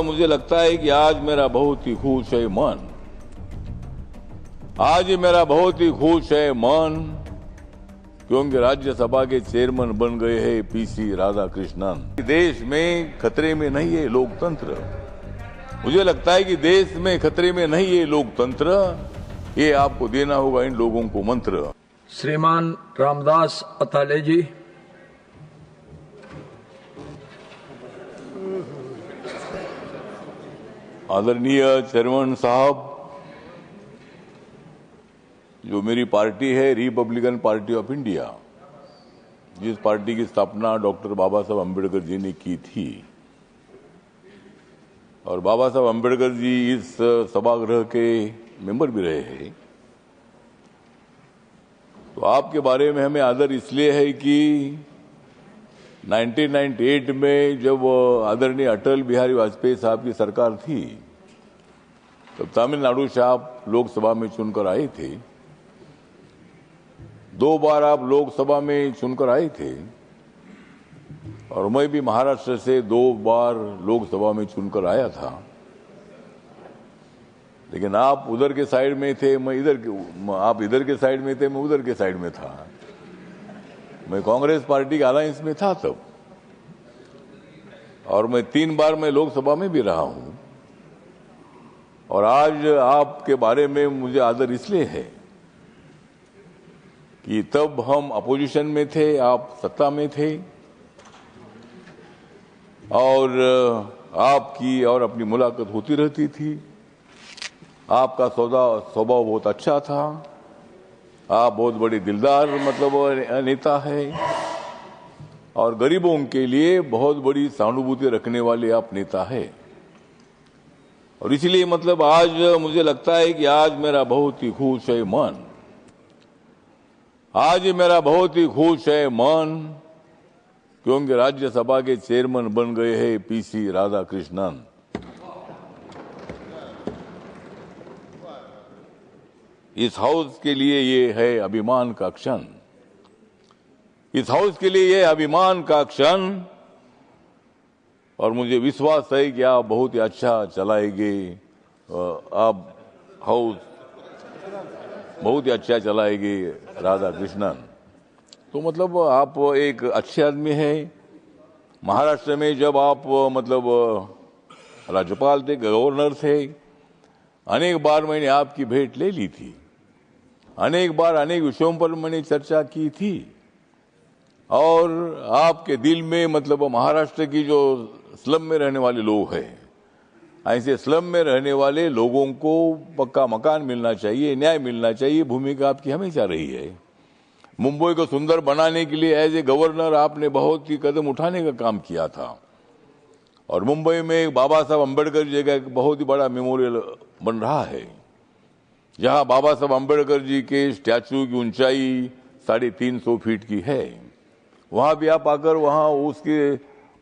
मुझे लगता है कि आज मेरा बहुत ही खुश है मन, आज मेरा बहुत ही खुश है मन, क्योंकि राज्यसभा के चेयरमैन बन गए हैं पीसी राधाकृष्णन। देश में खतरे में नहीं है लोकतंत्र, मुझे लगता है कि देश में खतरे में नहीं है लोकतंत्र, ये आपको देना होगा इन लोगों को मंत्र। श्रीमान रामदास अताले जी। आदरणीय चेयरमैन साहब, जो मेरी पार्टी है रिपब्लिकन पार्टी ऑफ इंडिया, जिस पार्टी की स्थापना डॉक्टर बाबा साहब अम्बेडकर जी ने की थी, और बाबा साहब अम्बेडकर जी इस सभागृह के मेंबर भी रहे हैं, तो आपके बारे में हमें आदर इसलिए है कि 1998 में जब आदरणीय अटल बिहारी वाजपेयी साहब की सरकार थी, तब तमिलनाडु से आप लोकसभा में चुनकर आए थे। 2 बार आप लोकसभा में चुनकर आए थे, और मैं भी महाराष्ट्र से 2 बार लोकसभा में चुनकर आया था, लेकिन आप उधर के साइड में थे, मैं इधर, आप इधर के साइड में थे, मैं उधर के साइड में था। मैं कांग्रेस पार्टी के अलायंस में था तब, और मैं 3 बार मैं लोकसभा में भी रहा हूं। और आज आपके बारे में मुझे आदर इसलिए है कि तब हम अपोजिशन में थे, आप सत्ता में थे, और आपकी और अपनी मुलाकात होती रहती थी। आपका स्वभाव बहुत अच्छा था, आप बहुत बड़े दिलदार नेता है, और गरीबों के लिए बहुत बड़ी सहानुभूति रखने वाले आप नेता है। और इसलिए आज मुझे लगता है कि आज मेरा बहुत ही खुश है मन, आज मेरा बहुत ही खुश है मन, क्योंकि राज्यसभा के चेयरमैन बन गए हैं पीसी राधाकृष्णन। इस हाउस के लिए ये है अभिमान का क्षण, इस हाउस के लिए ये अभिमान का क्षण, और मुझे विश्वास है कि आप बहुत ही अच्छा चलाएंगे, आप हाउस बहुत ही अच्छा चलाएंगे राधाकृष्णन। तो आप एक अच्छे आदमी हैं। महाराष्ट्र में जब आप राज्यपाल थे, गवर्नर थे, अनेक बार मैंने आपकी भेंट ले ली थी, अनेक बार अनेक विषयों पर मैंने चर्चा की थी, और आपके दिल में महाराष्ट्र की जो स्लम में रहने वाले लोग हैं, ऐसे स्लम में रहने वाले लोगों को पक्का मकान मिलना चाहिए, न्याय मिलना चाहिए, भूमिका आपकी हमेशा रही है। मुंबई को सुंदर बनाने के लिए एज ए गवर्नर आपने बहुत ही कदम उठाने का काम किया था, और मुंबई में बाबा साहब अम्बेडकर जी का एक बहुत ही बड़ा मेमोरियल बन रहा है, जहां बाबा साहब अम्बेडकर जी के स्टैचू की ऊंचाई 350 फीट की है। वहां भी आप आकर वहां उसके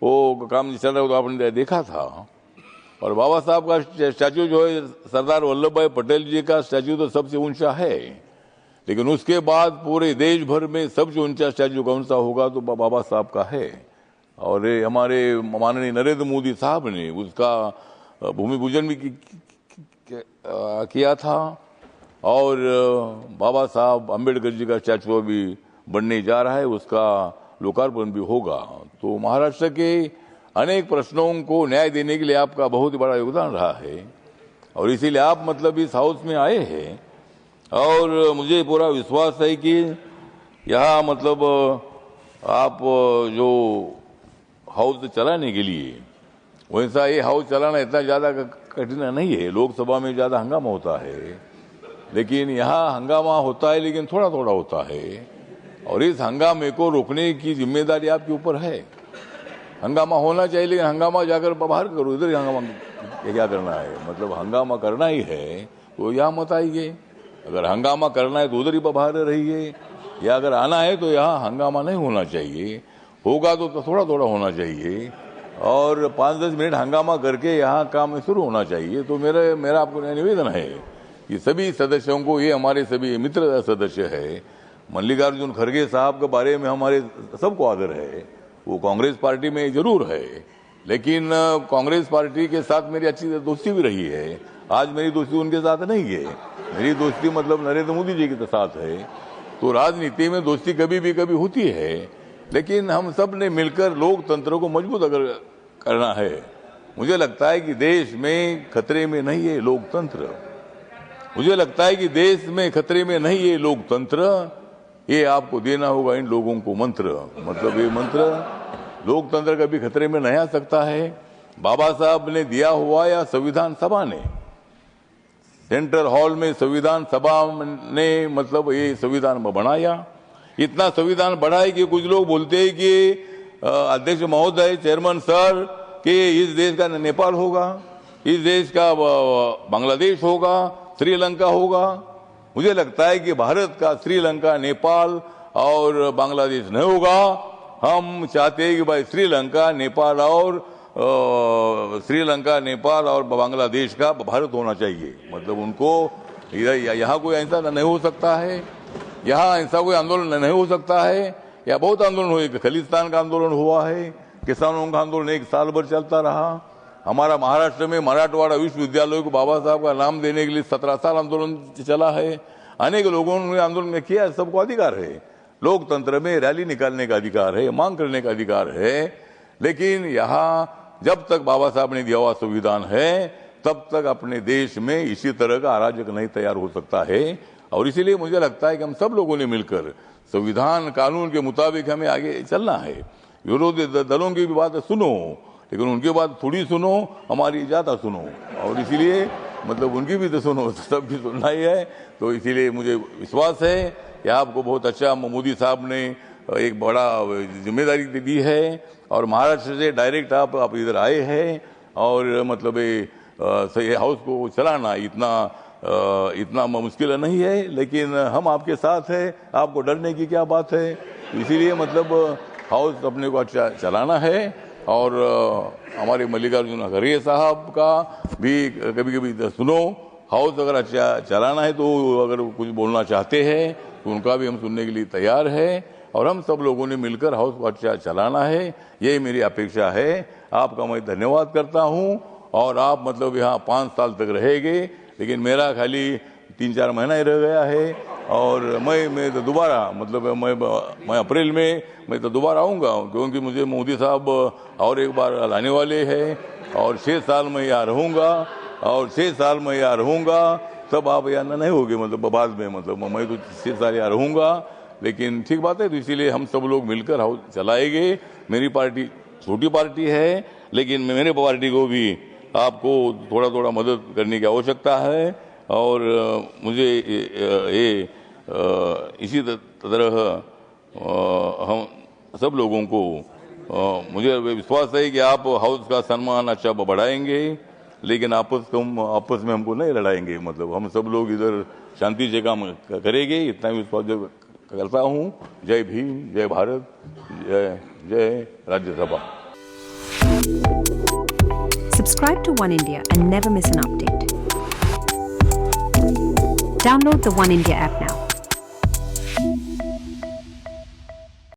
वो काम चल रहा, तो आपने देखा था। और बाबा साहब का स्टैचू जो है, सरदार वल्लभ भाई पटेल जी का स्टैचू तो सबसे ऊंचा है, लेकिन उसके बाद पूरे देश भर में सबसे ऊंचा स्टैचू कौन सा होगा, तो बाबा साहब का है। और हमारे माननीय नरेंद्र मोदी साहब ने उसका भूमि पूजन भी किया था, और बाबा साहब अम्बेडकर जी का स्टैचू भी बनने जा रहा है, उसका लोकार्पण भी होगा। तो महाराष्ट्र के अनेक प्रश्नों को न्याय देने के लिए आपका बहुत ही बड़ा योगदान रहा है, और इसीलिए आप इस हाउस में आए हैं, और मुझे पूरा विश्वास है कि यहाँ आप जो हाउस चलाने के लिए, वैसा ये हाउस चलाना इतना ज्यादा कठिन नहीं है। लोकसभा में ज्यादा हंगामा होता है, लेकिन यहाँ हंगामा होता है, लेकिन थोड़ा थोड़ा होता है, और इस हंगामे को रोकने की जिम्मेदारी आपके ऊपर है। हंगामा होना चाहिए, लेकिन हंगामा जाकर बाहर करो, इधर हंगामा क्या करना है, हंगामा करना ही है तो यहाँ मत आइए। अगर हंगामा करना है तो उधर ही बाहर रहिए, या अगर आना है तो यहाँ हंगामा नहीं होना चाहिए, होगा तो थोड़ा थोड़ा होना चाहिए, और 5-10 मिनट हंगामा करके यहाँ काम शुरू होना चाहिए। तो मेरा आपको निवेदन है कि सभी सदस्यों को, ये हमारे सभी मित्र सदस्य है, मल्लिकार्जुन खड़गे साहब के बारे में हमारे सबको आदर है, वो कांग्रेस पार्टी में जरूर है, लेकिन कांग्रेस पार्टी के साथ मेरी अच्छी दोस्ती भी रही है। आज मेरी दोस्ती उनके साथ नहीं है, मेरी दोस्ती मतलब नरेंद्र मोदी जी के साथ है। तो राजनीति में दोस्ती कभी भी कभी होती है, लेकिन हम सब ने मिलकर लोकतंत्र को मजबूत अगर करना है। मुझे लगता है कि देश में खतरे में नहीं है लोकतंत्र, मुझे लगता है कि देश में खतरे में नहीं है लोकतंत्र। ये आपको देना होगा इन लोगों को मंत्र, मतलब ये मंत्र, लोकतंत्र कभी खतरे में नहीं आ सकता है। बाबा साहब ने दिया हुआ या संविधान सभा ने, सेंट्रल हॉल में संविधान सभा ने मतलब ये संविधान बनाया, इतना संविधान बढ़ा है कि कुछ लोग बोलते हैं कि अध्यक्ष महोदय, चेयरमैन सर, कि इस देश का नेपाल होगा, इस देश का बांग्लादेश होगा, श्रीलंका होगा। मुझे लगता है कि भारत का श्रीलंका, नेपाल और बांग्लादेश नहीं होगा। हम चाहते हैं कि भाई श्रीलंका, नेपाल और बांग्लादेश का भारत होना चाहिए। मतलब उनको यहाँ कोई ऐसा नहीं हो सकता है, यहाँ ऐसा कोई आंदोलन नहीं हो सकता है। या बहुत आंदोलन हुए, खलिस्तान का आंदोलन हुआ है, किसानों का आंदोलन 1 साल भर चलता रहा। हमारा महाराष्ट्र में मराठवाड़ा विश्वविद्यालय को बाबा साहब का नाम देने के लिए 17 साल आंदोलन चला है। अनेक लोगों ने आंदोलन में किया, सबको अधिकार है। लोकतंत्र में रैली निकालने का अधिकार है, मांग करने का अधिकार है। लेकिन यहाँ जब तक बाबा साहब ने दिया हुआ संविधान है, तब तक अपने देश में इसी तरह का अराजक नहीं तैयार हो सकता है। और इसीलिए मुझे लगता है कि हम सब लोगों ने मिलकर संविधान कानून के मुताबिक हमें आगे चलना है। विरोधी दलों की भी बात सुनो, लेकिन उनकी बात थोड़ी सुनो, हमारी ज्यादा सुनो। और इसीलिए मतलब उनकी भी तो सुनो, सबकी सुनना ही है। तो इसीलिए मुझे विश्वास है कि आपको बहुत अच्छा मोदी साहब ने एक बड़ा जिम्मेदारी दी है और महाराष्ट्र से डायरेक्ट आप इधर आए हैं। और मतलब ये हाउस को चलाना इतना मुश्किल नहीं है, लेकिन हम आपके साथ हैं, आपको डरने की क्या बात है। इसीलिए मतलब हाउस अपने को अच्छा चलाना है। और हमारे मल्लिकार्जुन खड़गे साहब का भी कभी कभी सुनो, हाउस अगर अच्छा चलाना है तो अगर कुछ बोलना चाहते हैं तो उनका भी हम सुनने के लिए तैयार है। और हम सब लोगों ने मिलकर हाउस को अच्छा चलाना है, यही मेरी अपेक्षा है। आपका मैं धन्यवाद करता हूं। और आप मतलब यहाँ 5 साल तक रहेंगे, लेकिन मेरा खाली 3-4 महीना ही रह गया है। और मैं तो दोबारा मतलब मैं अप्रैल में मैं तो दोबारा आऊँगा, क्योंकि मुझे मोदी साहब और एक बार लाने वाले हैं। और 6 साल में यहाँ रहूँगा, और 6 साल में यहाँ रहूँगा, तब आप यहाँ नहीं होगे मतलब बाद में। मतलब मैं तो 6 साल यहाँ रहूँगा, लेकिन ठीक बात है। तो इसीलिए हम सब लोग मिलकर हाउस चलाएंगे। मेरी पार्टी छोटी पार्टी है, लेकिन मेरे पार्टी को भी आपको थोड़ा थोड़ा मदद करने की आवश्यकता है। और मुझे इसी तरह हम सब लोगों को मुझे विश्वास है कि आप हाउस का सम्मान अच्छा बढ़ाएंगे, लेकिन आपस में हमको नहीं लड़ाएंगे। मतलब हम सब लोग इधर शांति से काम करेंगे, इतना विश्वास करता हूँ। जय भीम, जय भारत, जय Rajya Sabha. Subscribe to One India and never miss an update. Download the One India app now.